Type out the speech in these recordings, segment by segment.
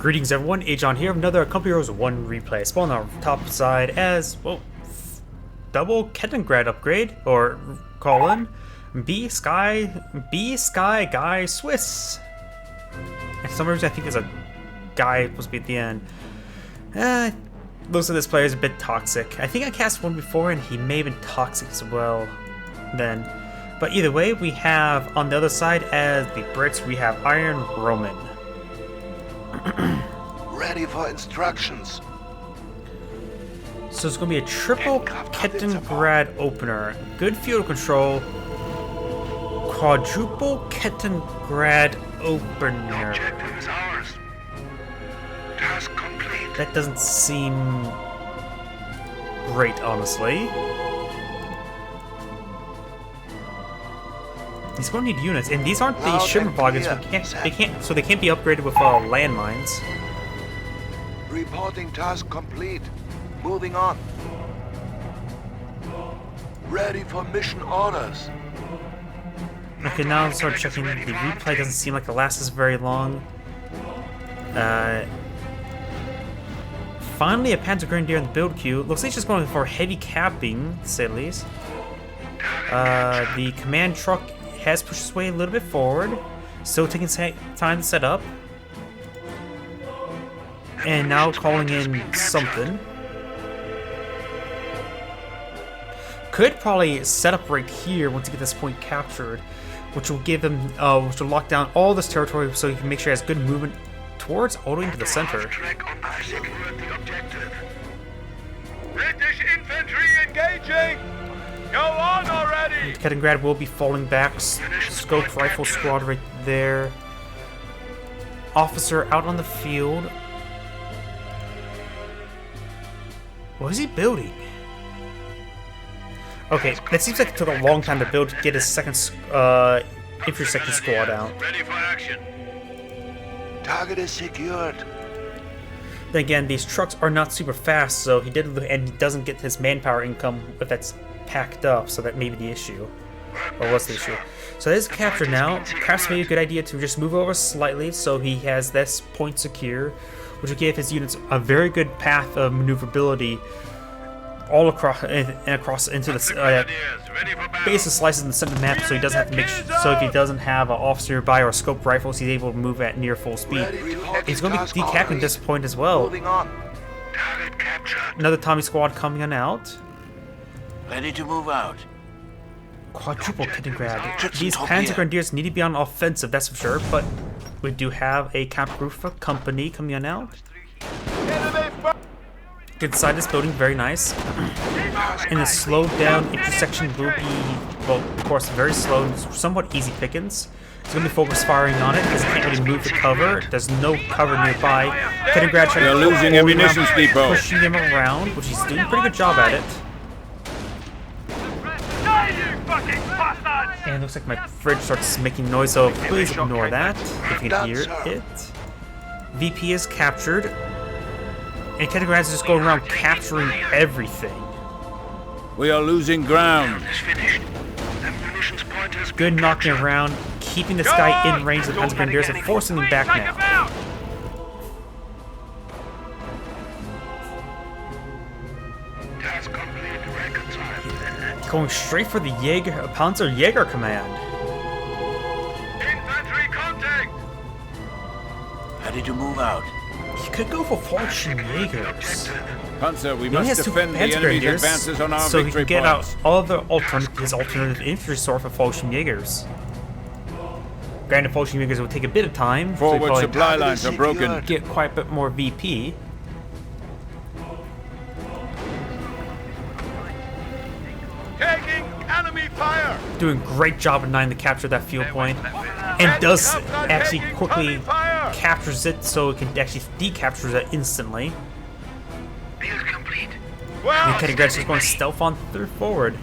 Greetings everyone, Agion here, another Company Heroes 1 replay. Spawn on the top side as, well, double Kettengrad upgrade, or call in, B-Sky, GuySwiss. And for some reason I think there's a guy supposed to be at the end. Looks like this player is a bit toxic. I think I cast one before and he may have been toxic as well then. But either way, we have on the other side as the Brits, we have IronRoman. Ready for instructions. So it's going to be a triple Kettengrad opener. Good field control. Quadruple Kettengrad opener. Objective is ours. Task complete. That doesn't seem great, honestly. He's going to need units, and these aren't the shimmer pockets. They can't be upgraded with landmines. Reporting task complete. Moving on. Ready for mission orders. Okay, now I'll start checking. The replay doesn't seem like it lasts very long. Finally, a Panzer Grenadier in the build queue. Looks like he's just going for heavy capping, to say the least. The command truck has pushed its way a little bit forward. Still taking time to set up. And now calling in something. Could probably set up right here once you get this point captured, which will give him, which will lock down all this territory so he can make sure he has good movement towards all the way into the center. British infantry engaging! Go on already! Kettengrad will be falling back. Scoped rifle squad right there. Officer out on the field. What is he building? Okay, that seems like it took a long time to build to get his second infantry section squad out. Ready for action. Target is secured. Then again, these trucks are not super fast, so he doesn't get his manpower income if that's packed up, so that may be the issue. Or was the issue. So that is captured now. Perhaps maybe a good idea to just move over slightly so he has this point secure, which will give his units a very good path of maneuverability all across into the base slices in the center of the map, so he doesn't have to make so if he doesn't have an officer nearby or scope rifles, he's able to move at near full speed. He's going to be decapping this point as well. Another Tommy squad coming on out. Ready to move out. Quadruple Kettengrad. These Panzer Grenadiers need to be on offensive, that's for sure, but we do have a Kampfgruppe company coming on out. Inside this building, very nice. And the slowed down intersection will be, well, of course, very slow and somewhat easy pickings. He's going to be focused firing on it because he can't really move the cover. There's no cover nearby. Kettengrad trying to losing ammunition depot. Pushing him around, which he's doing a pretty good job at it. And it looks like my fridge starts making noise, so please ignore that if you can hear it. VP is captured. And Kettengrad is just going around capturing everything. We are losing ground. Good knocking around, keeping this guy in range of the Panzer Grenadiers and forcing him back now. Going straight for the Panzer Jaeger command. Infantry contact! Ready to move out. He could go for Fallschirm Jaegers. Panzer, we He only must has two defend the Panzer enemy's Grenadiers, advances on our so he victory can get out points. all of his alternative infantry sword for Fallschirm Jaegers. Granted, Fallschirm Jaegers will take a bit of time. Forward so supply lines are broken. get quite a bit more VP. Taking enemy fire! Doing a great job of denying the capture of that field point, and does actually quickly captures it, so it can actually decapture it instantly. Well, And Kettengrad is going stealth on through forward,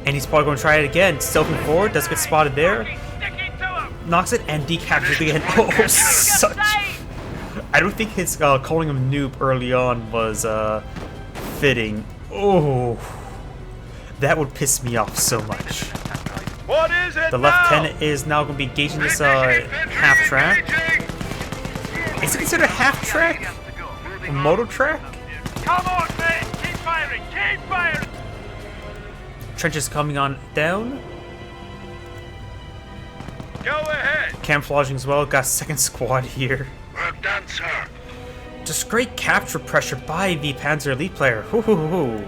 and he's probably going to try it again. Stealthing forward, does get spotted there, knocks it and decaptures it again. Oh, such! I don't think his calling him noob early on was fitting. Oh. That would piss me off so much. What is it The now? lieutenant is now going to be engaging this half track. Is it considered a half track? A motor track? Come on, mate! Keep firing! Keep firing! Trenches coming on down. Go ahead! Camouflaging as well. Got second squad here. Work done, sir. Just great capture pressure by the Panzer Elite player. Hoo hoo hoo hoo.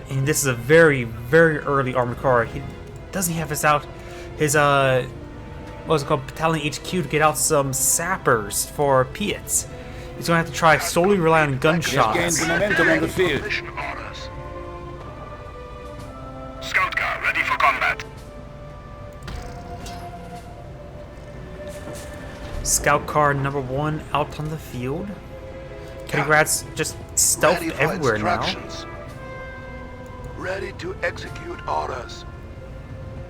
And this is a very, very early armored car. He doesn't have his what's it called, Battalion HQ to get out some sappers for Piets. He's gonna have to try solely rely on gunshots. Gains momentum on the field. Mission orders. Scout car ready for combat. Scout car number 1 out on the field. Kaliningrad's just stealthed Ready for everywhere now. instructions. Ready to execute orders.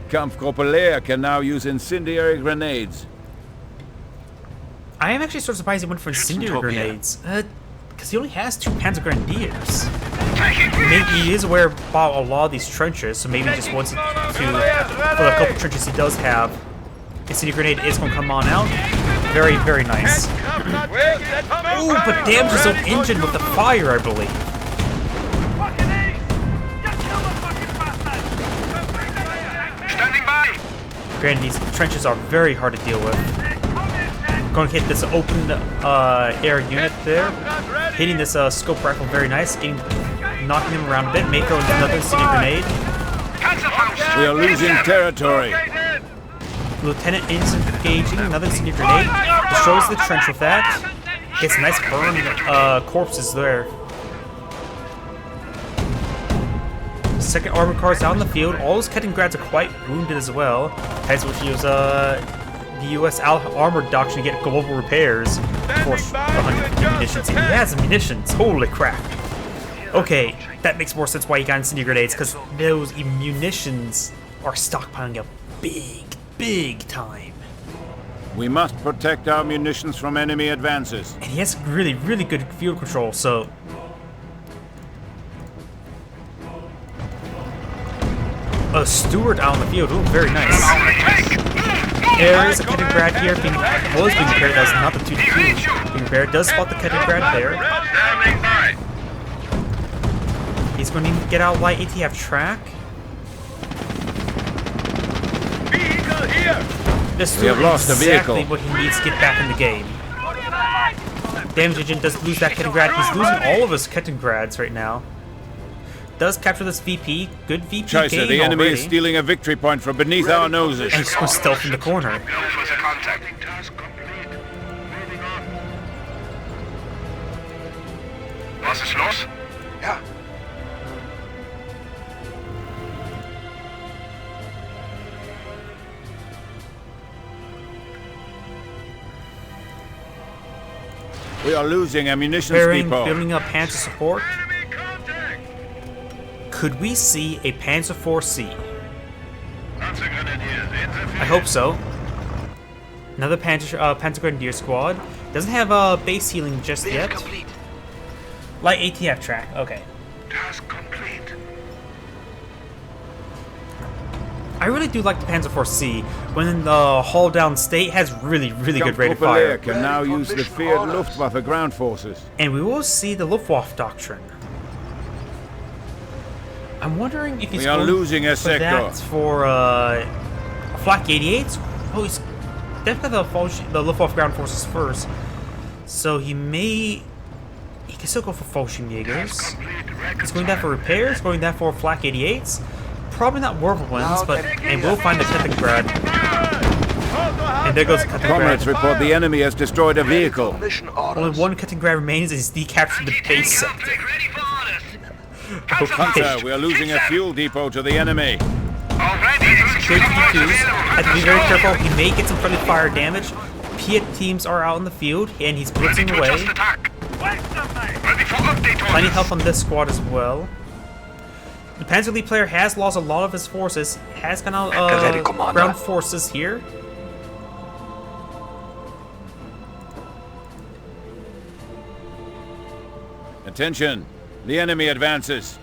Kampfgruppe Leer can now use incendiary grenades. I am actually sort of surprised he went for incendiary grenades. Because he only has 2 Panzer Grenadiers. Maybe he is aware about a lot of these trenches, so maybe he just wants to, for the couple trenches he does have, incendiary grenade is going to come on out. Very, very nice. Ooh, but damage his own engine with the fire, I believe. Standing by! Granted, these trenches are very hard to deal with. Going to hit this open air unit there. Hitting this scope rifle very nice. Knocking him around a bit. May throw another incendiary grenade. We are losing territory. Lieutenant is engaging another incendiary grenade. Destroys the trench with that. Gets nice burn corpses there. Second armored car is out in the field. All those Kettengrads are quite wounded as well. As which use the U.S. armored doctrine to get global repairs for 150 munitions. And he has munitions. Holy crap. Okay, that makes more sense why he got incendiary grenades, because those munitions are stockpiling up big time. We must protect our munitions from enemy advances. And he has really, really good field control, so... A Steward out on the field. Ooh, very nice. There is a Kettengrad here being repaired. That's not the 2-2 being repaired. Does spot the Kettengrad there. He's going to get out light ATF track. Vehicle here! This We have lost a exactly vehicle. what he needs to get back in the game. Damage agent does lose that Kettengrad. He's losing all of his Kettengrads right now. Does capture this VP. Good VP Scheiße, gain the enemy already. is stealing a victory point from beneath our noses. And he's going to stealth in the corner. Task complete. Moving on. Was ist los? Yeah. We are losing ammunition Preparing, depot. building up Panzer support. Enemy contact! Could we see a Panzer IV-C? Panzer Grenadiers in the field. I hope so. Another Panzer Grenadier squad. Doesn't have base healing just Base yet. complete. Light ATF track. Okay. Task complete. I really do like the Panzer IV-C. When in the hull down state, has really, really good rate of Kampfgruppe Leer fire. can now use the feared Luftwaffe ground forces. And we will see the Luftwaffe doctrine. I'm wondering if he's We are going losing a for sector. that for Flak 88s. Oh, he's definitely the Luftwaffe ground forces first. So he can still go for Fallschirmjägers. He's going that for repairs, going that for Flak 88s. Probably not Whirlwinds, but and we'll find the Kettengrad. And there goes the Comrades Kettengrad. report the enemy has destroyed a vehicle. Mission Only orders. one Kettengrad remains and he's decaptured the base sector. Ready for orders! Panzer, we are losing a fuel depot to the enemy. Already! Great P2s. Have to be very careful. He may get some friendly fire damage. Piet teams are out in the field and he's blitzing away. attack! Ready for update orders! Plenty of help on this squad as well. The Panzer Elite player has lost a lot of his forces. Has gone out Ready, Commander. ground forces here. Attention, the enemy advances.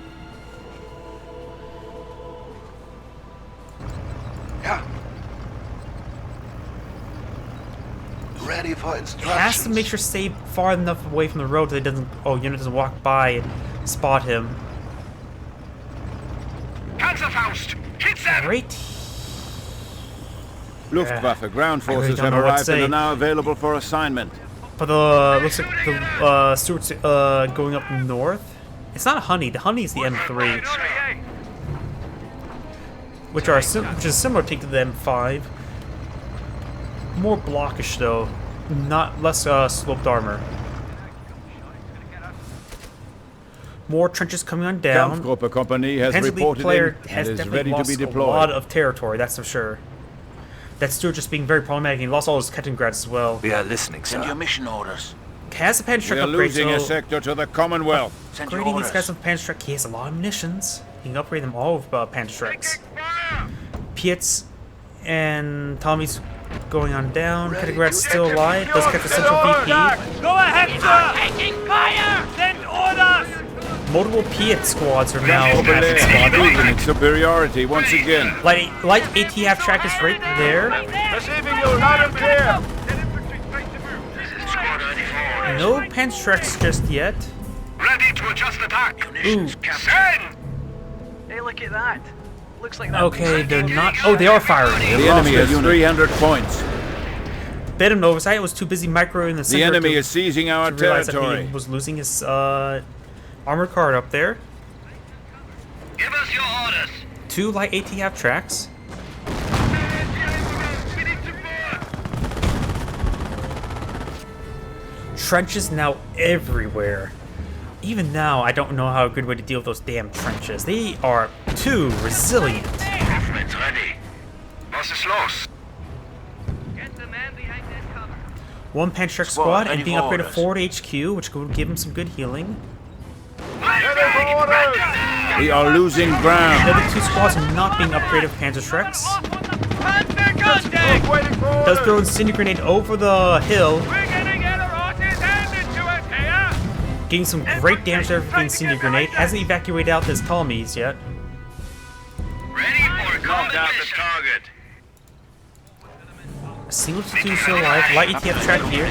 Yeah. Ready for instructions. Has to make sure to stay far enough away from the road that it doesn't. Oh, unit doesn't walk by and spot him. Panzerfaust! Hit them! Great. Luftwaffe ground really forces don't have know what to arrived and say. are now available for assignment. But the looks like the Stuart's going up north. It's not a Honey. The Honey is the M3, which is similar to the M5. More blockish though, not less sloped armor. More trenches coming on down. Kampfgruppe Company has Pensley reported player in has and is definitely ready to lost be a deployed. lot of territory, that's for sure. That Stuart just being very problematic. He lost all his Kettengrads as well. We are listening, sir. Send your mission orders. Has a Panzer We are upgrade, losing a so sector to the Commonwealth. Send your upgrading these guys orders. with Panzer, he has a lot of munitions. He can upgrade them all with Panzer. Pietz and Tommy's going on down. Ready Kettegrad's to still execute alive. Does catch a central VP. Go ahead, sir! Taking fire! Send orders! Multiple Piet squads are now at the Kampfgruppe squad. proving its superiority once again. Light AT half track is right there. Receiving you loud and clear! Squad 94. No Panzerx just yet. Ready to adjust attack! Munitions, Ooh. Captain. Send! Hey, look at that. Looks like that. Okay, they're not. Oh, they are firing. The enemy has 300 points. Bit of an oversight. Was too busy microing the center. The enemy to is seizing our realize that territory. he was losing his armored car up there. Give us your orders! 2 light AT half tracks. Trenches now everywhere. Even now, I don't know how a good way to deal with those damn trenches. They are too resilient. Movement ready. Was ist los? Get the man behind that cover. 1 Panzer Squad, squad and ready being for upgraded orders. forward HQ, which could give him some good healing. We are losing The ground. other 2 squads are not being upgraded with Panzer Shreks. Waiting for Does throw Incendiary Grenade over the hill, We're gonna get our horses handed to us here! getting some great damage there with the Incendiary Grenade. Hasn't evacuated out his Ptolemies yet. Ready for combat the target! A single platoon still alive. Light ETF track here.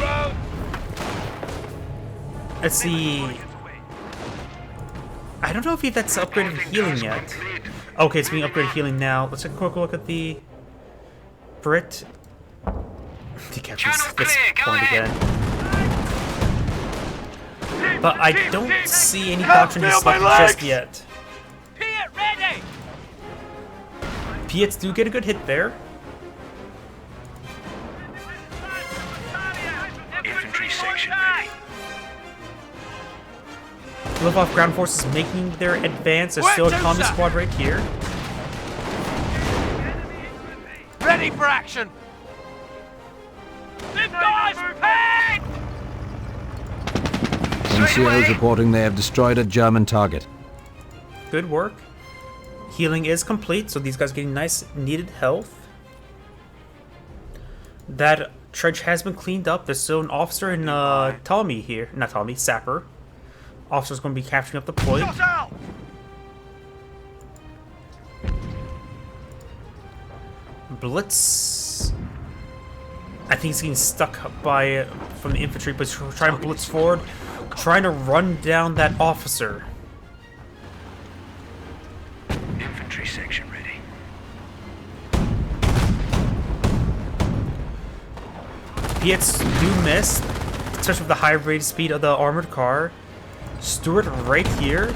Let's see. I don't know if that's upgraded healing yet. Okay, it's being upgraded healing now. Let's take a quick look at the Brit. He captures this point again. But I don't see any doctrine to select just yet. Piet ready! Piets do get a good hit there. Infantry section ready. Live off ground forces making their advance. There's still a common squad right here. Ready for action! This guy's paid! NCOs reporting they have destroyed a German target. Good work. Healing is complete, so these guys are getting nice needed health. That trench has been cleaned up. There's still an officer in Ptolemy here. Not Ptolemy, Sapper. Officer's going to be capturing up the point. Shot out! Blitz. I think he's getting stuck by from the infantry, but he's trying to blitz forward, trying to run down that officer. Infantry section ready. Piets do miss, especially with the high rate speed of the armored car. Stuart right here.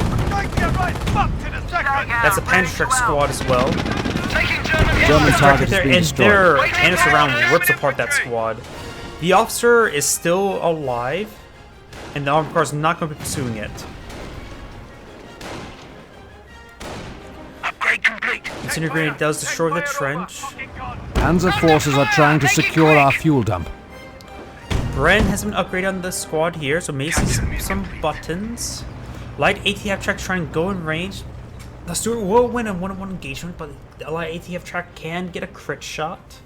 That's a Panzerschreck squad as well. German Right target there, has been and destroyed. their canister round rips apart that squad. The officer is still alive, and the armored car is not going to be pursuing it. Upgrade complete. Incendiary Grenade does destroy the trench. Panzer forces are trying to secure our fuel dump. Bren has been upgraded on the squad here, so maybe some buttons. Light ATF track trying to go in range. The Stuart will win a one-on-one engagement, but the light ATF track can get a crit shot.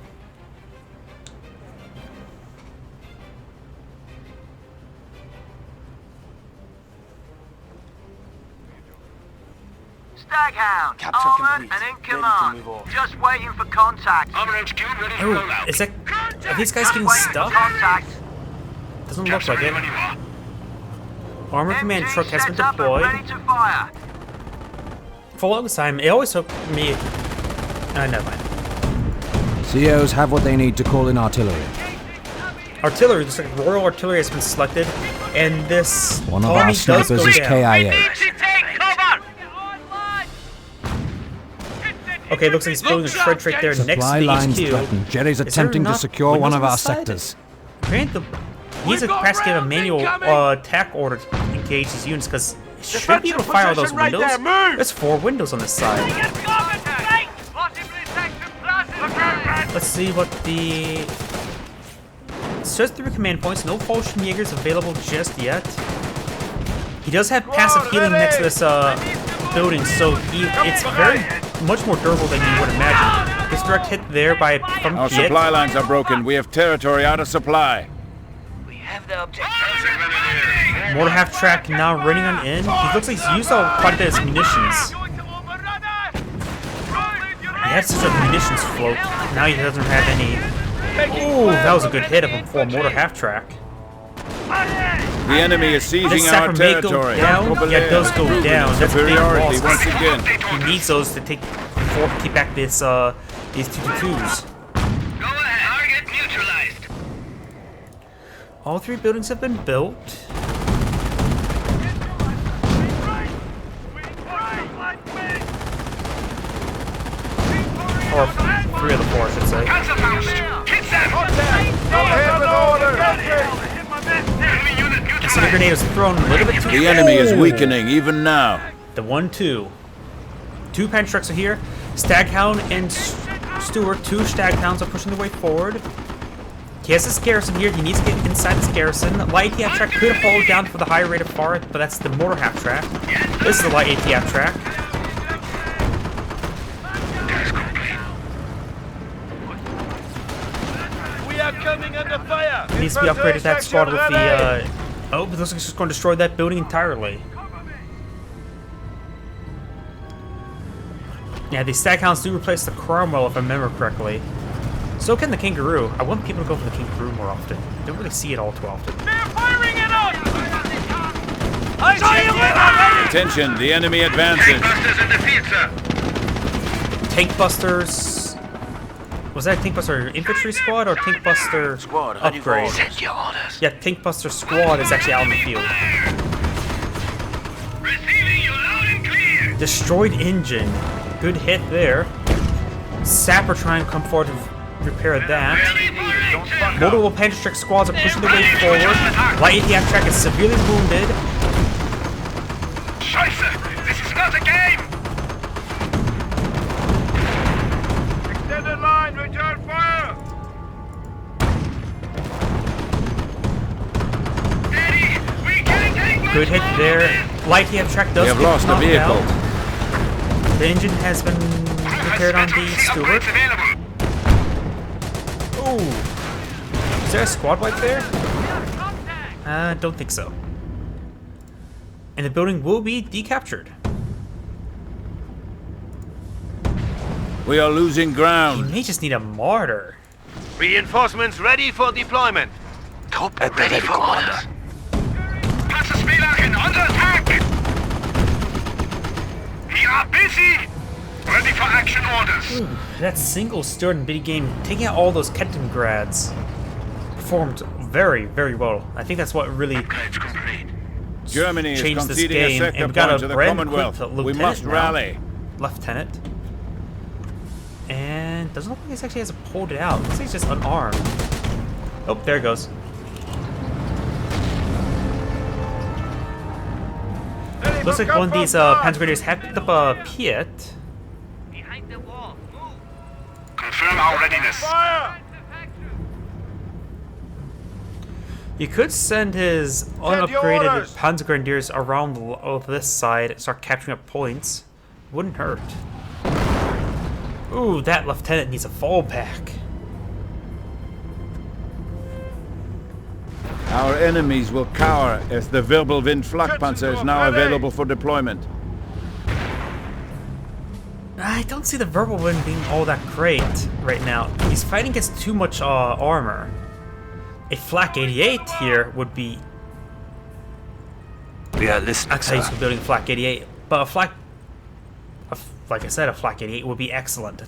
Staghound, Capture armored complete. and in Ready to command. move on. Just waiting for contact. Armor HQ ready to roll Oh, out. is that? Are these guys Just getting waiting for stuck? contact. Doesn't look like it. When you are. Armor command truck has been set up and deployed. ready to fire. For a long time, it always took me... never mind. COs have what they need to call in artillery. Artillery, this like Royal Artillery has been selected, and this One of colony our does snipers go is down. KIA. Take cover! Okay, looks like he's building a trench right there next to Supply the lines HQ. threatened. Jerry's there attempting to not secure one windows of on our the side? sectors. Grant the... He's a capacity of a manual attack order to engage these units, because he should be able to fire all those windows. There's 4 windows on this side. Let's see what the... It says 3 command points, no Fallschirmjägers available just yet. He does have passive healing next to this building, so it's very much more durable than you would imagine. This direct hit there from Our Piet. supply lines are broken. We have territory out of supply. We have the objective. Mortar half track now running on in. He looks like he's used up quite a bit of his munitions. He had such a munitions float. Now he doesn't have any. Ooh, that was a good hit of him for a mortar half track. The enemy is seizing This our sapper may go territory. down. Yeah, it does go Proving down. That's a big superiority loss. once again. He needs those to keep back this these 222s. Go ahead. Target neutralized. All 3 buildings have been built. Or 3 of the 4, I should say. Panzerfaust! Hit them! Enemy unit The neutralized! grenade was thrown a little bit too The enemy is Ooh. weakening even now. The 1-2. 2 Panzer trucks are here. Staghound and Stewart, 2 Staghounds are pushing their way forward. He has this garrison here. He needs to get inside this garrison. Light ATF track could hold down for the higher rate of fire, but that's the mortar half track. This is the light ATF track. We are coming under fire. Needs to be upgraded that squad with the oh, but looks like it's just going to destroy that building entirely. Yeah, the Staghounds do replace the Cromwell if I remember correctly. So can the Kangaroo. I want people to go for the Kangaroo more often. Don't really see it all too often. They're firing at us. I see you later. Attention, the enemy advances. Busters in the field, sir! Tank Busters. Was that a Tank Buster infantry squad or Tank Buster upgrade? Send your orders. Yeah, Tank Buster squad is actually out in the field. Receiving you loud and clear! Destroyed engine. Good hit there. Sapper trying to come forward to repair that. Multiple Panzer squads are pushing their way forward. Light ATF track is severely wounded. Scheiße! This is not a game! Extended line, return fire. Eddie, we can take Good hit there. Light ATF track does We have get lost a knocked vehicle. out. The engine has been repaired on the Stewart. available. Ooh. Is there a squad wipe there? Don't think so. And the building will be decaptured. We are losing He ground. may just need a martyr. Reinforcements ready for deployment. Trupp ready for orders. Panzerspielwagen under attack! We are busy! Ready for action orders. That single Stewart and Biddy game, taking out all those Kettengrads, performed very, very well. I think that's what really Upgrades complete. Germany is changed this conceding a game, sector and we got point a to the brand Commonwealth. equipped We lieutenant must now. rally. Lieutenant. And doesn't look like he actually has pulled it out. Looks like he's just unarmed. Oh, there it goes. Looks like one of these Panzer Grenadiers had picked up a Piet. Behind the wall. Move. Confirm our readiness. Fire. You could send his orders. unupgraded Panzer Grenadiers around this side and start capturing up points. Wouldn't hurt. Ooh, that lieutenant needs a fallback. Our enemies will cower as the Wirbelwind Flakpanzer is now available for deployment. I don't see the Wirbelwind being all that great right now. He's fighting against too much armor. A flak 88 here would be... We are listening, Actually, I sir. used to building flak 88, but a flak... like I said, a flak 88 would be excellent.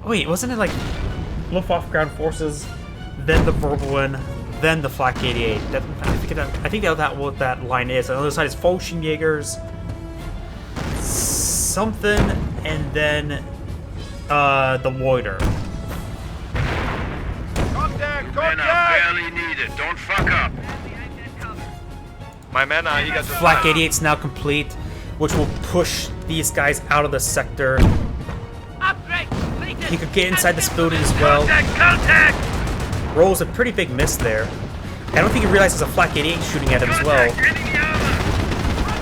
Oh wait, wasn't it like Luftwaffe ground forces, then the Verbalin, then the flak 88? I think that what that line is. On the other side is Fallschirmjägers, something, and then the Loiter. Contact! Men are Contact! barely needed. Don't fuck up. My men are eager to Flak fire. 88's now complete, which will push these guys out of the sector. He could get inside this building as well. Contact! Rolls a pretty big miss there. I don't think he realizes a flak 88 shooting at him as well.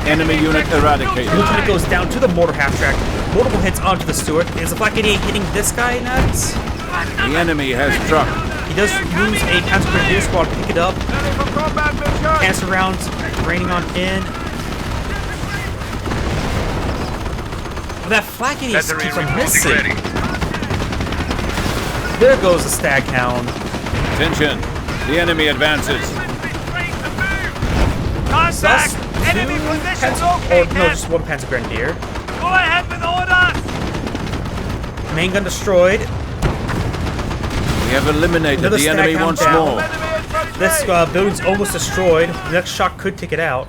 Enemy unit eradicated. Lieutenant goes down to the mortar half-track. Multiple hits onto the Steward. Is the flak 88 hitting this guy nuts? The enemy has struck. He does lose a Panzer Grenadier squad. Pick it up. Ready for combat mission! Cancer rounds raining on in. Oh, that flak 88 Battery keeps on reporting missing. ready. There goes the Staghound. Attention. The enemy advances. Contact! Two Enemy positions or no, located! just one Panzer Grenadier. Go ahead with orders! Main gun destroyed. We have eliminated Another the enemy Staghound once down. more. Enemy infantry! This building's almost destroyed. The next shot could take it out.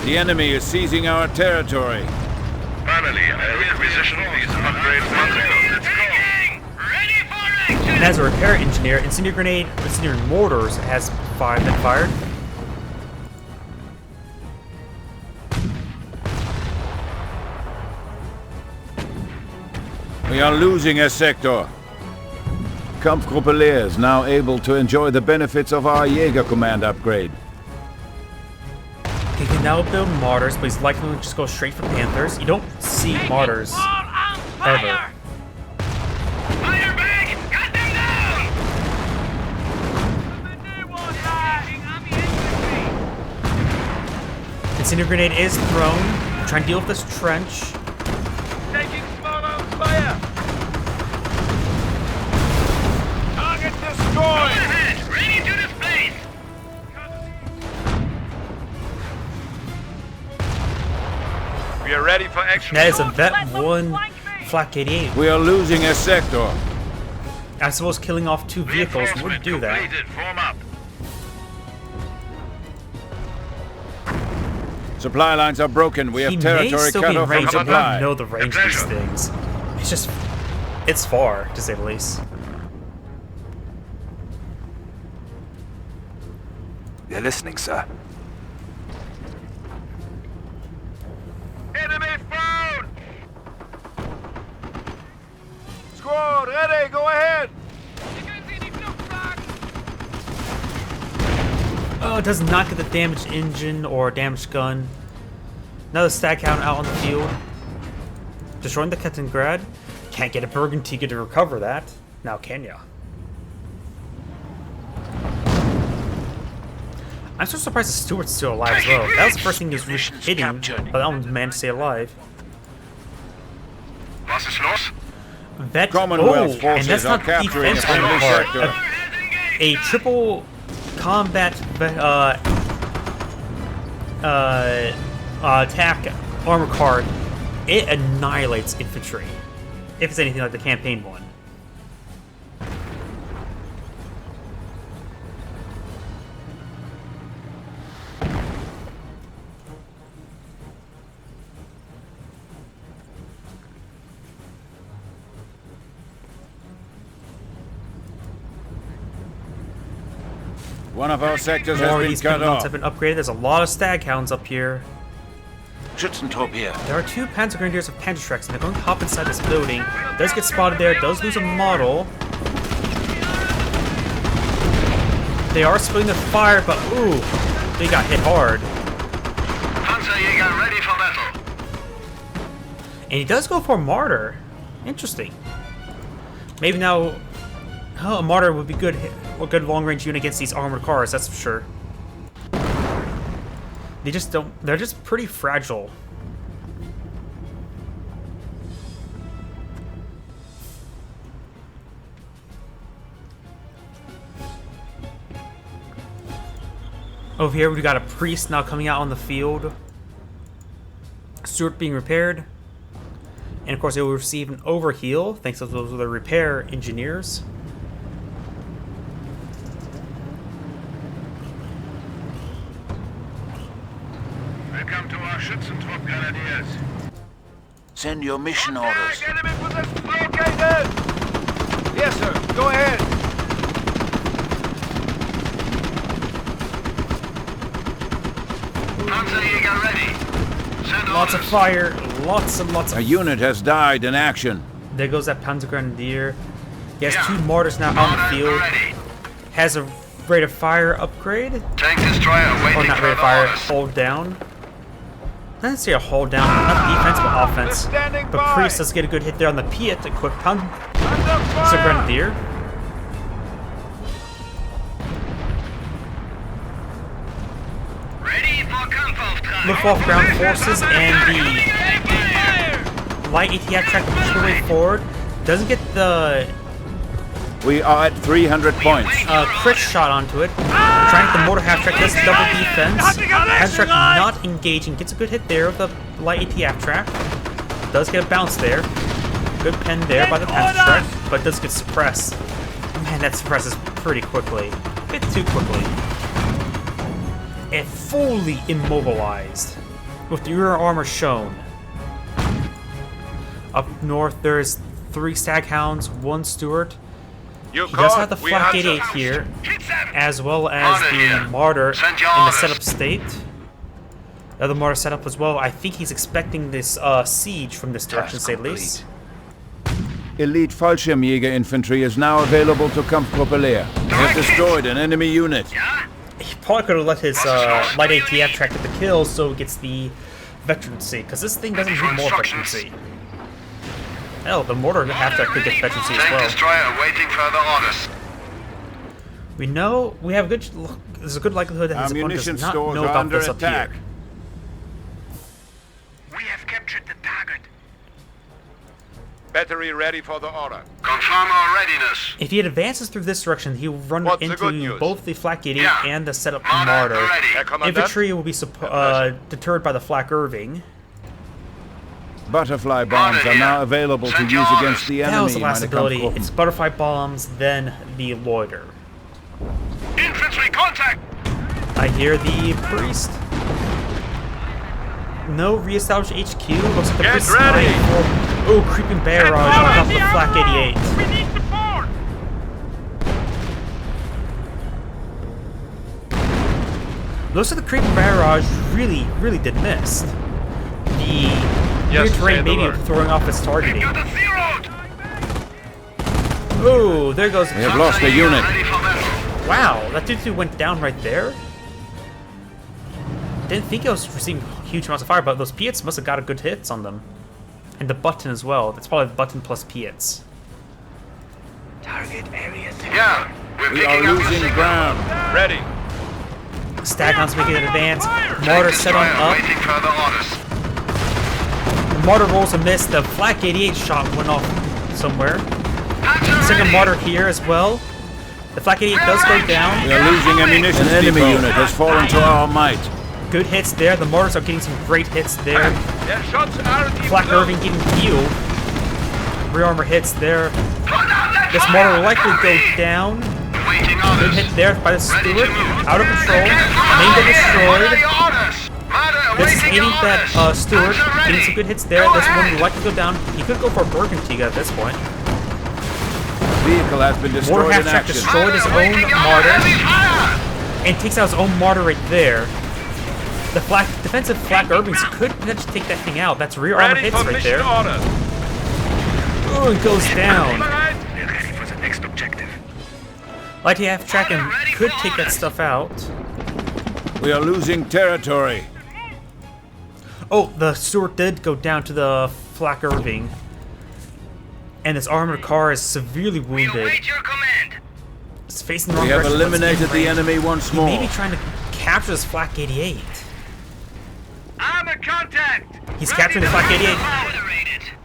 The enemy is seizing our territory. Finally, I requisitioned these upgrades months ago. Let's go. Ready for action! And as a repair engineer, incendiary mortars has been fired. We are losing a sector. Kampfgruppe Leer is now able to enjoy the benefits of our Jaeger command upgrade. He can now build mortars, but he's likely to just go straight for Panthers. You don't see mortars ever. Fire back! Cut them down! Incendiary grenade is thrown. Try and deal with this trench. Taking small arms fire! Target destroyed! Ahead! Ready to displace! We are ready for action. That is a Vet 1 Flak 88. We are losing a sector. I suppose killing off two vehicles would do that. Completed. Form up. Supply lines are broken. We have He may territory still be cut in off from range, but I supply. don't know the range of these things. It's just... it's far, to say the least. We are listening, sir. Enemy found! Squad, ready, go ahead! Oh, it does not get the damaged engine or damaged gun. Another Staghound out on the field. Destroying the Kettengrad. Can't get a Bergen-Tiger to recover that. Now can ya? I'm so surprised the Stewart's still alive as well. That was the first thing he was really hitting, but that one managed to stay alive. Was ist los? That Commonwealth and forces that's are not capturing defense a friendly part. sector. A triple combat attack armor card. It annihilates infantry. If it's anything like the campaign one. One of our sectors More of has been these cut mounts off. have been upgraded. There's a lot of Staghounds up here. Schützentrupp here. There are two Panzer Grenadiers of Panzerschrecks, and they're going to hop inside this building. Does get spotted there, does lose a model. They are splitting the fire, but ooh, they got hit hard. Panzerjäger ready for battle. And he does go for a Martyr. Interesting. Maybe now, oh, a Martyr would be good, a good long-range unit against these armored cars, that's for sure. They just don't. They're just pretty fragile. Over here we got a priest now coming out on the field. Stewart being repaired. And of course it will receive an overheal thanks to those other repair engineers. Welcome to our Schützentrupp, Grenadiers. Send your mission orders. Enemy positions located! Yes, sir. Go ahead. Panzerjäger ready. Send Lots of orders. fire, lots and lots of... A unit has died in action. There goes that Panzer Grenadier. He has 2 mortars now on the Mortar field. ready. Has a rate of fire upgrade. Tank destroyer waiting Or not for rate of the fire, orders. hold down. I didn't see a hold down, not defense but offense. Standing But by. Priest does get a good hit there on the Piet, equipped Panzer Under fire. Grenadier. Ready for Kampfauftrag. Luftwaffe ground forces and the light ATF track pushes their way forward. Doesn't get the We are at 300 points. crit shot onto it. Trying the mortar half track does double defense. Half track not engaging, gets a good hit there with the light ATF track. Does get a bounce there. Good pen there by the Panther track, but does get suppressed. Man, that suppresses pretty quickly. A bit too quickly. And fully immobilized with the rear armor shown. Up north, there's 3 Staghounds, 1 Stuart. You He does have the Flak 88 here, as well as the Martyr in the setup state. The other Martyr setup as well. I think he's expecting this siege from this direction, to say the least. Elite Fallschirmjäger infantry is now available to Kampfgruppe Leer. They have destroyed an enemy unit. He probably could have let his light ATF track get the kills so he gets the veterancy, because this thing doesn't need more veterancy. Hell, the mortar half track could get veterancy as Tank well. destroyer waiting further orders. We know we have good. There's a good likelihood that his opponent Ammunition does not stores know are about under this up attack. here. We have captured the target. Battery ready for the order. Confirm our readiness. If he advances through this direction, he will run What's the good into news? both the Flak 88 Yeah. and the setup Mortar Martyr. ready. Herr Kommandant. Infantry will be deterred by the Flak Irving. Butterfly bombs are now available to Send use your against the That enemy. was the last meine ability. Kampfgruppen. It's Butterfly Bombs, then the Loiter. Infantry contact. I hear the Priest. No reestablish HQ. Looks like the Get Priest is ready. flying for... Oh, creeping barrage on top of the Flak 88. We need support! Looks like the creeping barrage really did miss. The rear say terrain the maybe word. throwing off its targeting. Got a zeroed. Oh, there goes. We have lost a unit. Ready for battle. Wow, that dude went down right there. Didn't think it was receiving huge amounts of fire, but those Piets must have got a good hits on them. And the button as well. That's probably the button plus Piets. Yeah, we're We are picking up the losing signal. ground. Ready. Staghound's making an advance. Tank Mortar set on destroyer up. waiting further orders. Mortar rolls a miss. The Flak 88 shot went off somewhere. Panzer Second ready. mortar here as well. The Flak 88 does go down. We are losing ammunition. An enemy unit has fallen to our might. Good hits there. The mortars are getting some great hits there. Their shots are in Flak flow. Irving getting healed. Rear armor hits there. Put out that This fire. mortar will likely go down. Waiting Good orders. hit there by the Ready Stewart. to move. Out of control. Get it Main gun What destroyed. are your orders? Martyr, This is waiting hitting that orders. Stewart. Panzer ready. Getting some good hits there. Go This one ahead. will likely go down. He could go for Burgundy at this point. Vehicle has been Mortar destroyed in half-track action. destroyed his Martyr, own waiting mortar. orders. Heavy fire. And takes out his own mortar right there. The defensive Flak Irvings could potentially take that thing out. That's rear armor Ready hits for right mission there. order. Oh, it goes down. Bereit. Ready for the next objective. Light half track and could take that stuff out. We are losing territory. Oh, the Stewart did go down to the Flak Irving. And this armored car is severely We wounded. await your command. It's facing the wrong We have direction, but it's eliminated being the framed. enemy once He more. may be trying to capture this Flak 88. He's capturing the Flak 88.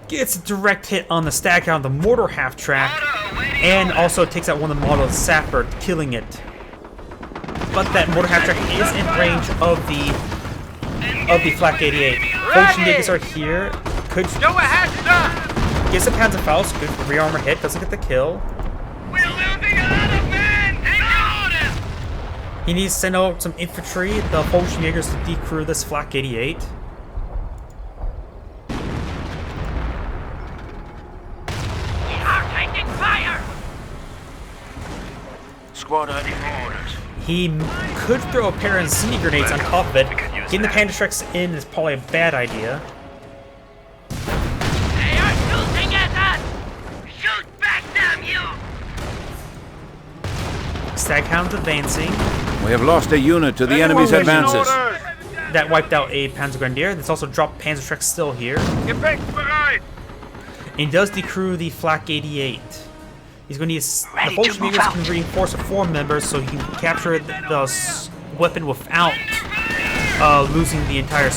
Gets a direct hit on the Staghound, the mortar half-track, and also takes out one of the model sapper, killing it. But that mortar half-track is in range of the Flak 88. Fallschirmjägers are here. Could Go ahead, sir! gets a Panzerfaust, good rearmor hit, doesn't get the kill. We're losing a lot of men! Take orders! He needs to send out some infantry, the Fallschirmjägers, to decrew this Flak 88. Squad ready for orders. He could throw a pair of incendiary grenades on top of it. Getting the Panzerschrecks in is probably a bad idea. They are shooting at us! Shoot back, damn you! Staghound's advancing. We have lost a unit to the enemy's advances. That wiped out a Panzergrenadier. That's also dropped Panzerschrecks still here. Gefechtsbereit! And he does decrew the Flak 88. He's going to need the Fallschirmjägers can reinforce with 4 members so he can capture the weapon without losing the entire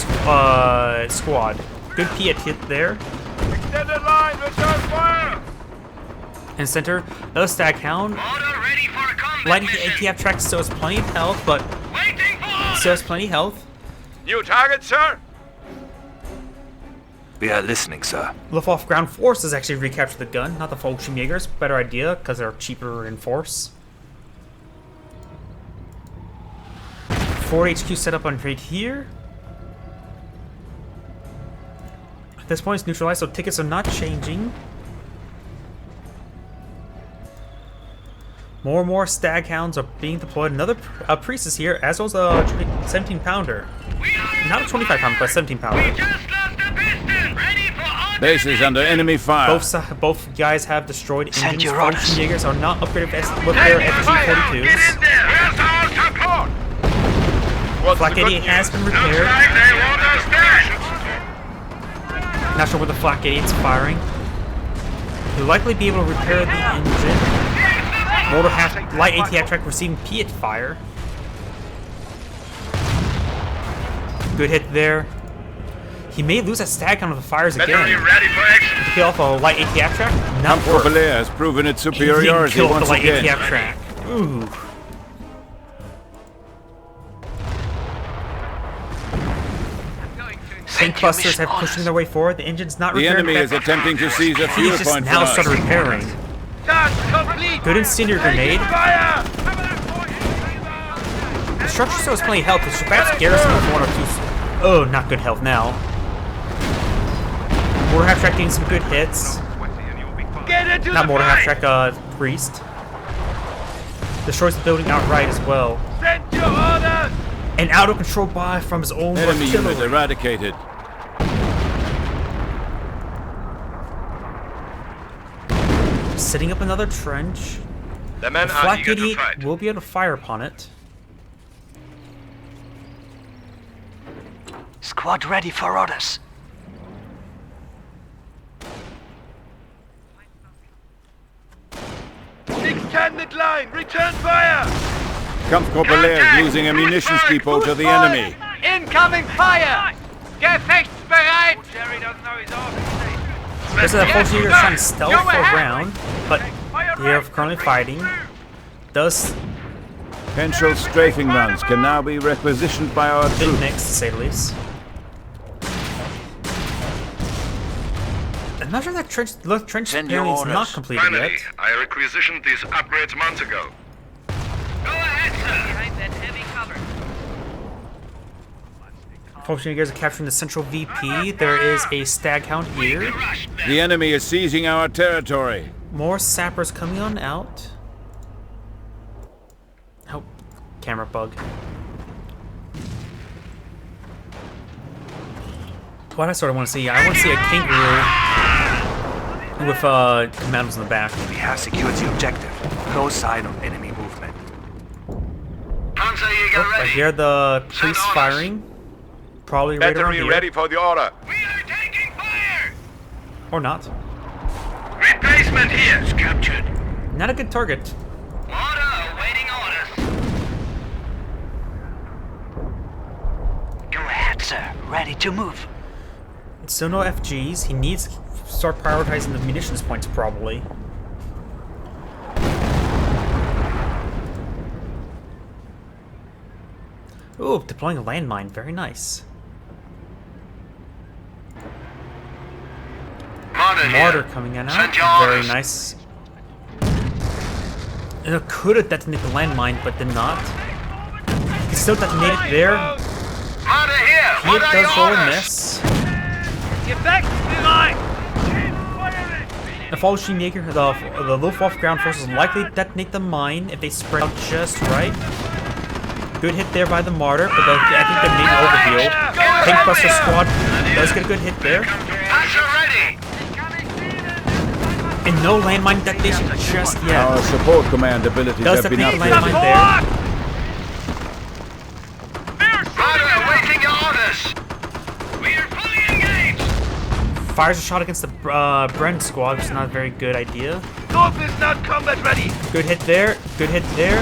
squad. Good Piet hit there. Extended line, return fire! In center, the Staghound. Order ready for a combat Light mission. ATF track still has plenty of health, but Waiting for orders! still has plenty of health. New target, sir? We are listening, sir. Luftwaffe ground forces actually recaptured the gun, not the Fallschirmjägers. Better idea, because they're cheaper in force. Ford HQ set up on right here. At this point, it's neutralized, so tickets are not changing. More and more Staghounds are being deployed. Another priest is here, as well as a 17-pounder. Not a 25-pounder, but a 17-pounder. Just lost a piston! Ready for orders! Base is under enemy fire. Both guys have destroyed Send engines. your orders. Fallschirmjägers are not upgraded with their FG-42s. Get in there! Where's our support? What's Flak the good 88 has news? been Looks repaired. like they want us dead! Not sure where the Flak 88's firing. He'll likely be able to repair the engine. Motor light ATF track receiving Piet fire. Good hit there. He may lose that Staghound if it fires Battery again. ready for action! To kill off a light ATF track? Not Camp worth. Corpelaire has proven its He didn't superiority kill off once the light again. ATF track. Ooh. Tank clusters have pushing their way forward. The engine's not The repaired. enemy is attempting to seize a fuel He's just point from now us. started repairing. Task complete! Good incendiary grenade. Fire! The structure still has plenty of health. It's perhaps garrison with 1 or 2. Oh, not good health now. Mortar half track getting some good hits. Get into Not the mortar half fight! track. Priest destroys the building outright as well. Send your orders! And out of control by from his own Enemy unit artillery. eradicated. Setting up another trench. The men The are Flak eager to 88 fight. will be able to fire upon it. Squad ready for orders. Extended line, return fire! Camp Corpelaire is losing a munitions depot to the enemy. Incoming fire! Gefechtsbereit! Jerry doesn't know his office. This is a Fallschirmjäger trying to stealth for a round, but they are currently fighting. Does Potential strafing runs can now be requisitioned by our bit troops. mixed, to say the least. I'm not sure that trench Send your apparently is not orders. completed Finally, yet. I requisitioned these upgrades months ago. Go ahead, sir! Behind that heavy cover. Fallschirmjägers are capturing the central VP. There is a Staghound here. The enemy is seizing our territory. More sappers coming on out. Oh, camera bug. What I sort of want to see, I want to see a kangaroo with commandos in the back. We have secured the objective. No sign of enemy movement. Panzerjäger Oh, I ready. hear the priest orders. firing. Probably right around Battery here. ready for the order. We are taking fire! Or not. Replacement here. Captured. Not a good target. Order awaiting orders. Go ahead, sir. Ready to move. Still no FGs. He needs to start prioritizing the munitions points, probably. Ooh, deploying a landmine. Very nice. Martyr coming in out. Very nice. It could have detonated the landmine, but did not. He still detonated there. He does roll a miss. Get back to the line! The Fall Machine Jaeger, the Luftwaffe ground forces likely detonate the mine if they spread out just right. Good hit there by the Martyr, but I think they need an overheal. Tankbuster squad does get a good hit there. And no landmine detonation just yet. Our support command abilities Does have been detonate the upgraded. landmine there. Fires a shot against the Brent squad, which is not a very good idea. North is not combat ready! Good hit there. Good hit there.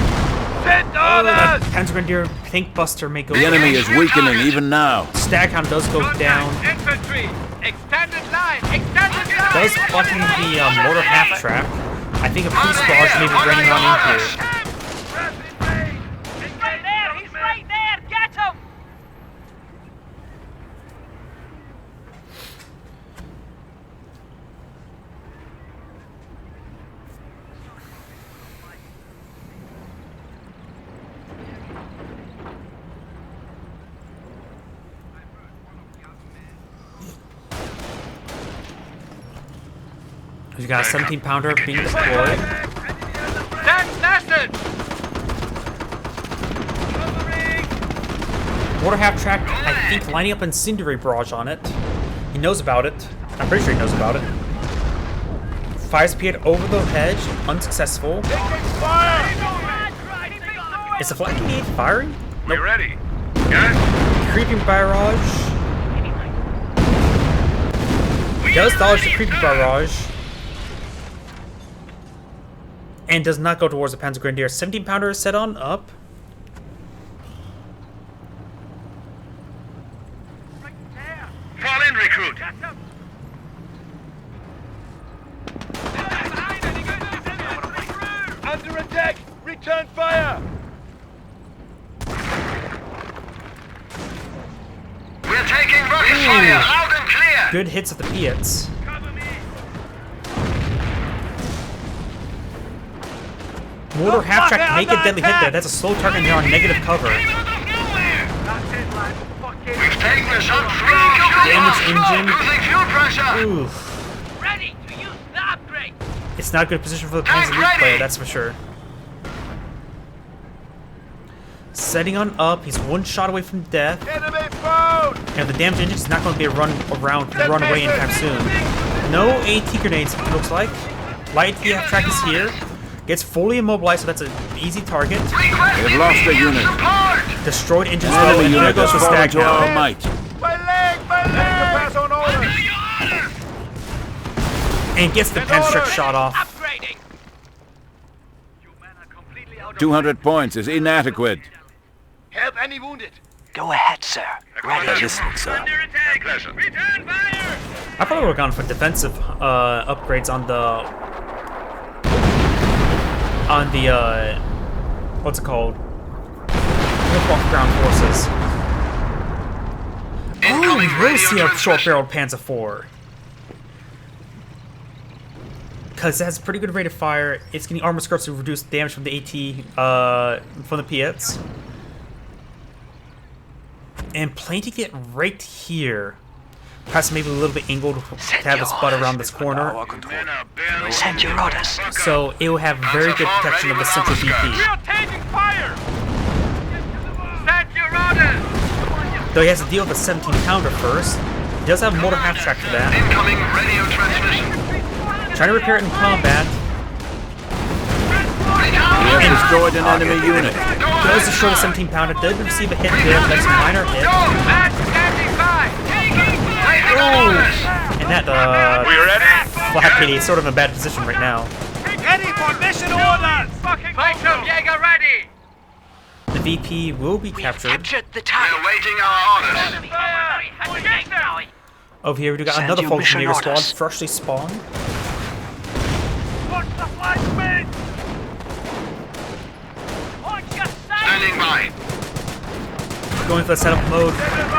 Send That orders! Panzergrenadier Tankbuster may go The enemy is weakening even now. Staghound does go down. Infantry! Extended line! Extended line! Does blocking the mortar half track. I think a police barrage may be running on in here. He's right there! He's right there! Get him! We got a 17-pounder being deployed. Tank nested! Mortar half track, I think, lining up incendiary barrage on it. He knows about it. I'm pretty sure he knows about it. Fires appeared over the hedge, unsuccessful. Is the flanking aid firing? We ready? Guys? Creeping barrage. Does dodge the creeping barrage. And does not go towards the Panzergrenadier. 17-pounder is set on up. Fall in, recruit. Under attack! Return fire! We're taking rocket fire, loud and clear. Good hits at the Piets. Mortar half track can make a deadly hit there. That's a slow target there on negative cover. We've taken this on Damage engine. losing fuel pressure. Oof. Ready to use the upgrade! It's not a good position for the Panzer League player, that's for sure. Setting on up, he's one shot away from death. Enemy found! And the damage engine is not going to be a run away anytime soon. No AT grenades, it looks like. Light half track is here. Gets fully immobilized, so that's an easy target. They've lost a unit. Destroyed engines Enemy low, and there unit goes the has fallen stag to our now. might. My leg! My leg! Pass on orders! And gets the Panzer Strike shot off. Upgrading! 200 points is inadequate. Help any wounded! Go ahead, sir. Ready. Listening, sir. Under attack. Pleasure. Return fire! I probably would have gone for defensive upgrades on the what's it called? Luftwaffe ground forces. Oh, we will see a short-barreled Panzer IV. Because it has pretty good rate of fire. It's getting armor scopes to reduce damage from the AT, from the Piets. And planting it right here. Perhaps maybe a little bit angled to have its butt around this corner. Men are barely Send your orders. So it will have very good protection of the central We BP. are taking fire! Send your orders! Though he has to deal with a 17-pounder first. He does have a mortar half track for that. incoming radio transmission. Trying to repair it in combat. We have destroyed an enemy unit. Does destroy the 17-pounder. Did receive a hit there. That's a minor hit. Match standing by! Oh! And that, We ready? Black Kitty is sort of in a bad position right now. Ready for mission orders! Fighter Jaeger ready! The VP will be captured. Captured the We're target. awaiting our orders. Enemy cavalry! Attack now! Over here we got Send another your Falcon mission Jäger squad, orders. freshly spawned. Watch the flashman! Standing by. Going for the setup mode.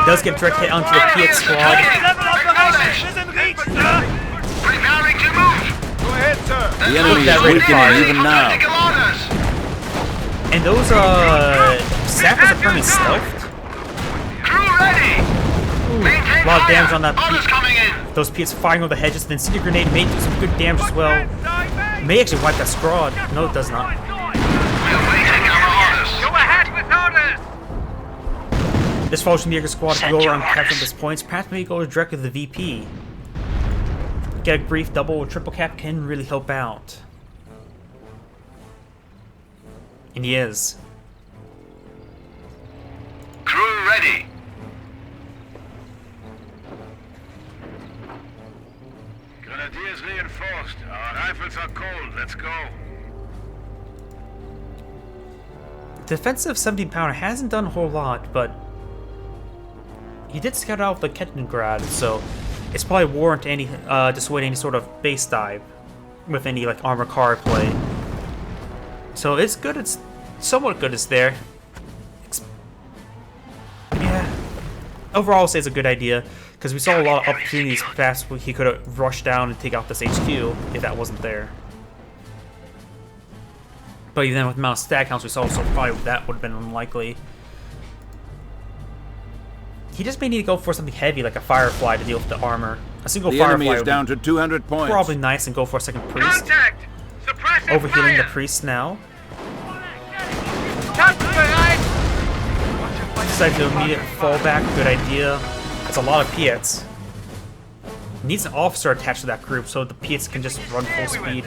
Does get direct hit onto the Piet squad. Level operation isn't reached, sir! Preparing to move. Go ahead, sir. The enemy that is rate of fire. weakening even now. Tactical orders. And those sappers are currently stealthed. Crew ready. Maintain A lot of fire. damage on that Orders Piet. coming in. Those Piets firing over the hedges. The incendiary grenade may do some good damage as well. May actually wipe that squad. No, it does not. We're waiting our orders. Go ahead with orders! This Falcon Jäger squad Send can go your around capturing orders. this points. Perhaps maybe go directly to the VP. Get a brief double or triple cap can really help out. And he is. Crew ready. Grenadiers reinforced. Our rifles are cold. Let's go. Defensive 17-pounder hasn't done a whole lot, but he did scout out the Kettengrad, so it's probably warrant any dissuade any sort of base dive with any like armor car play. So it's good. It's somewhat good. It's there. Yeah. Overall, I'll say it's a good idea because we saw a lot of opportunities fast. He could have rushed down and take out this HQ if that wasn't there. But even then, with the amount of stat counts we saw, so probably that would have been unlikely. He just may need to go for something heavy like a Firefly to deal with the armor. A single The Firefly enemy is would down be to 200 points. probably nice and go for a second Priest. Contact! Suppressing Overhealing the fire! Priest now. Kampfbereit! Decide to immediate fallback, good idea. That's a lot of Piets. Needs an officer attached to that group so the Piets can just run full speed.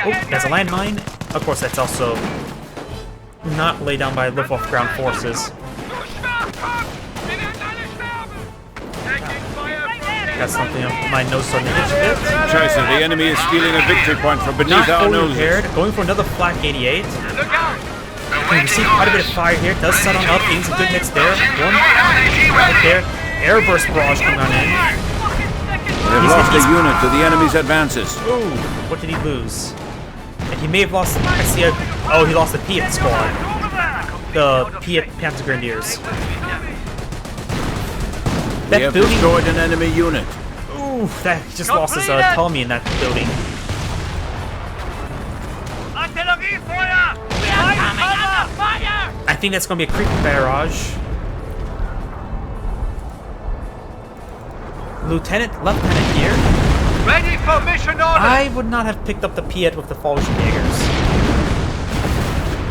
Oh, there's a landmine. Of course, that's also not laid down by lift-off ground forces. Got something on my nose starting to itch a bit. Scheiße, the enemy is stealing a victory point from beneath Not our fully noses. repaired. Going for another flak 88. Look out! We receive quite a bit of fire here. Does set on up. Getting some good hits there. One right there. Airburst barrage coming on in. They have lost a unit to the enemy's advances. Ooh, what did he lose? And he may have lost. I see a. Oh, he lost the Piet squad. The Piet Panther Grenadiers. We That have building. destroyed an enemy unit. Ooh, that he just lost his Tommy in that building. Artilleriefeuer! Fire! I think that's going to be a creepy barrage. Lieutenant here. Ready for mission order! I would not have picked up the Piet with the Falcon Jägers.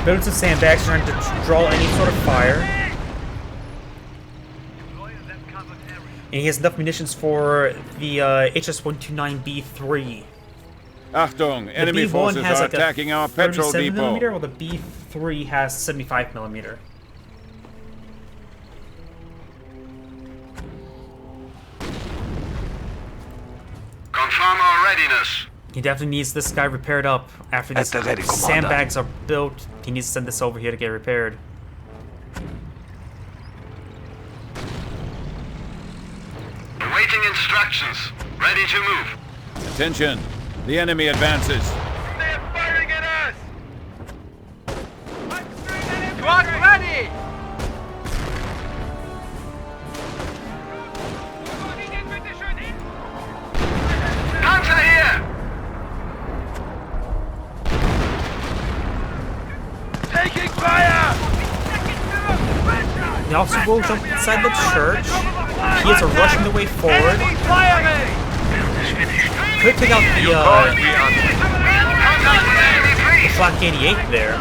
Building some sandbags trying to draw any sort of fire. And he has enough munitions for the HS-129B3. Achtung, enemy the B1 forces has are like attacking a our petrol 37 depot. millimeter, while the B3 has 75 millimeter. Confirm our readiness. He definitely needs this guy repaired up after At these the ready, Commander. sandbags are built. He needs to send this over here to get repaired. Awaiting instructions. Ready to move. Attention, the enemy advances. They're firing at us! Squad ready! Panzer here! Taking fire! He also will jump inside the church. He is rushing the way forward. Enemy firing! Could take out the Flak 88 there.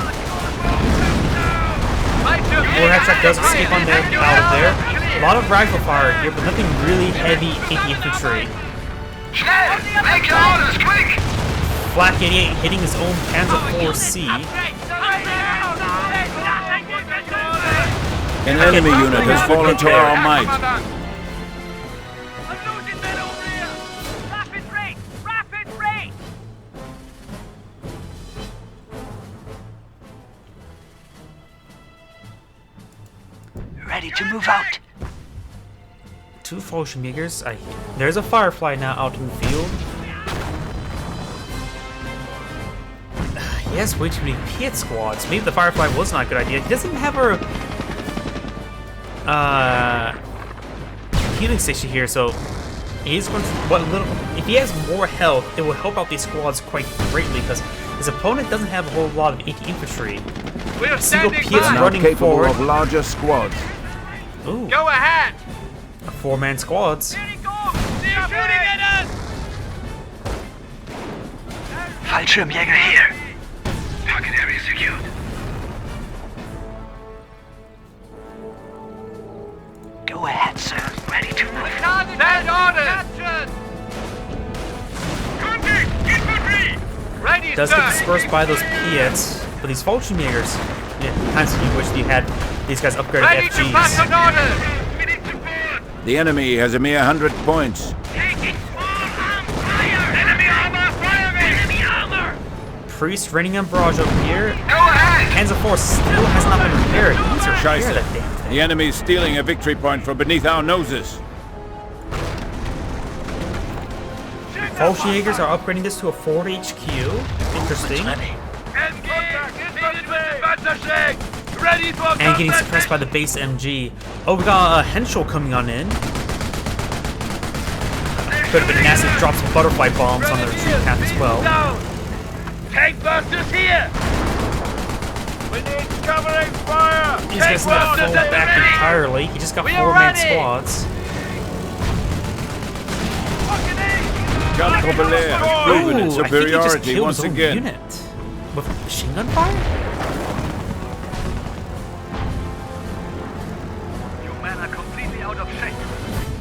Warhead track does escape on there, out of there. A lot of rifle fire here, but nothing really heavy anti-infantry. Schnell! Make your orders, quick! Flak 88 hitting his own Panzer IV-C. An enemy unit has fallen to our might. Rapid rate! Rapid rate! Ready to move out. 2 Fallschirmjägers. There's a Firefly now out in the field. He has way too many Piet squads. Maybe the Firefly was not a good idea. He doesn't even have a healing station here, so he's going to, if he has more health, it will help out these squads quite greatly because his opponent doesn't have a whole lot of infantry. We're Single standing Piet's by. running Capable forward. of larger squads. Ooh, Go ahead. 4-man squads. They're shooting at us. Fallschirmjäger here. Target area secured. Go ahead, sir. Ready to move. Stand orders. Contact infantry. Ready, Does sir. get dispersed by those Piets, but these Fallschirmjägers, times you wish you had these guys upgraded Ready to pass FGs. an order. The enemy has a mere 100 points. Taking small arm fire. Enemy armor firing. Enemy armor. Priest raining on barrage over here. Go ahead. Panzer IV still has not been repaired. He needs to repair Scheiße. that damn thing. The enemy is stealing a victory point from beneath our noses. Fallschirmjägers are upgrading this to a 4 HQ. Interesting. Ready for And getting suppressed by the base MG. Oh, we got a Henschel coming on in. Could have been nasty to drop some butterfly bombs on the retreat path as well. Tank busters here. We need covering fire. These guys need to fall back entirely. He just got 4-man squads. Count Robelair has proven its Ooh, I think he just superiority killed once his own again. unit. With machine gun fire? Your men are completely out of shape.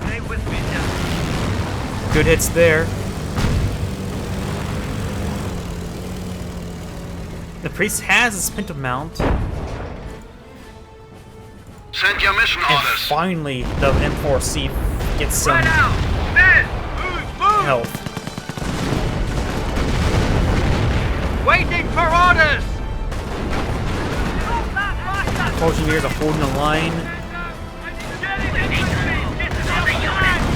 Stay with me, General. Good hits there. The priest has a splinter mount, Send your mission and orders. finally the M4C gets some Men, move. health. Waiting for orders. Fallschirmjägers are holding the line.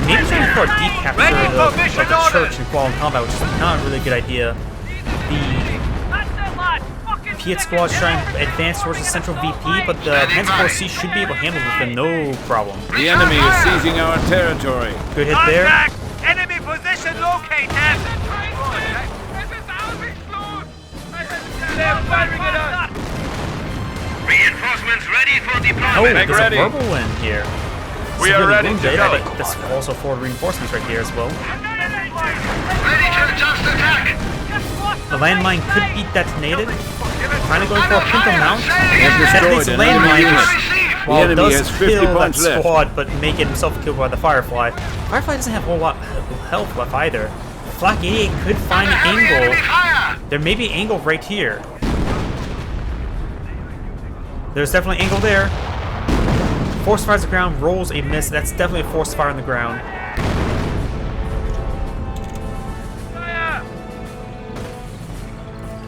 Maybe trying for a deep capture Ready of for the mission church orders. in Qualm Combat, which is not a really good idea. The Piet squad trying to advance towards the central VP, but the Panzer IV-C should be able to handle this with no problem. The enemy is seizing our territory. Good hit there. Contact. Enemy position located. They're firing at us. Reinforcements ready for Oh, deployment. there's a verbal win here. We are ready to go. But that's also forward reinforcements right here as well. Ready to adjust attack. The landmine could be detonated. Trying to go for a pinto mount. has Detonates the destroyed an enemy landmine, unit. which, while it enemy does has 50 kill that points left. squad, but make himself killed by the Firefly. Firefly doesn't have a whole lot of health left either. Flak 88 could find an Heavy angle. enemy fire. There may be an angle right here. There's definitely an angle there. Force fires the ground, rolls a miss. That's definitely a force fire on the ground. Fire.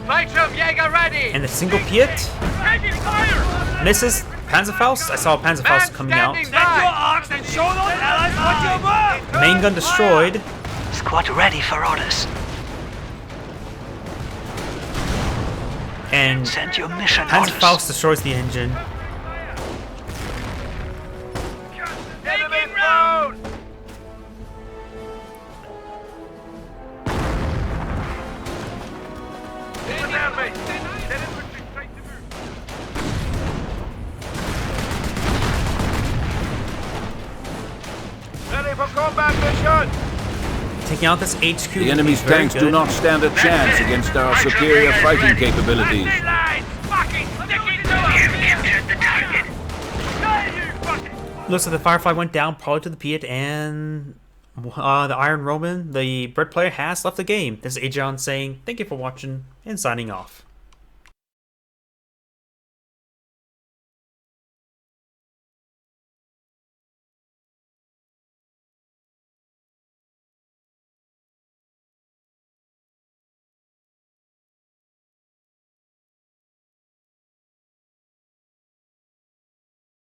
Fallschirmjäger ready. And the single Piet Taking fire. misses. Panzerfaust? I saw a Panzerfaust coming out. Stand your arcs and show those allies what you're worth. Main gun destroyed. Squad ready for orders. And Send your mission orders. Panzerfaust destroys the engine. Taking road. Ready for combat mission. Taking out this HQ. The enemy's is very tanks do good. not stand a chance against our superior fighting capabilities. Lines fucking sticking to us. Captured the target. Looks like the Firefly went down, probably to the Piet, and the IronRoman, the Bread player, has left the game. This is Agion saying thank you for watching and signing off.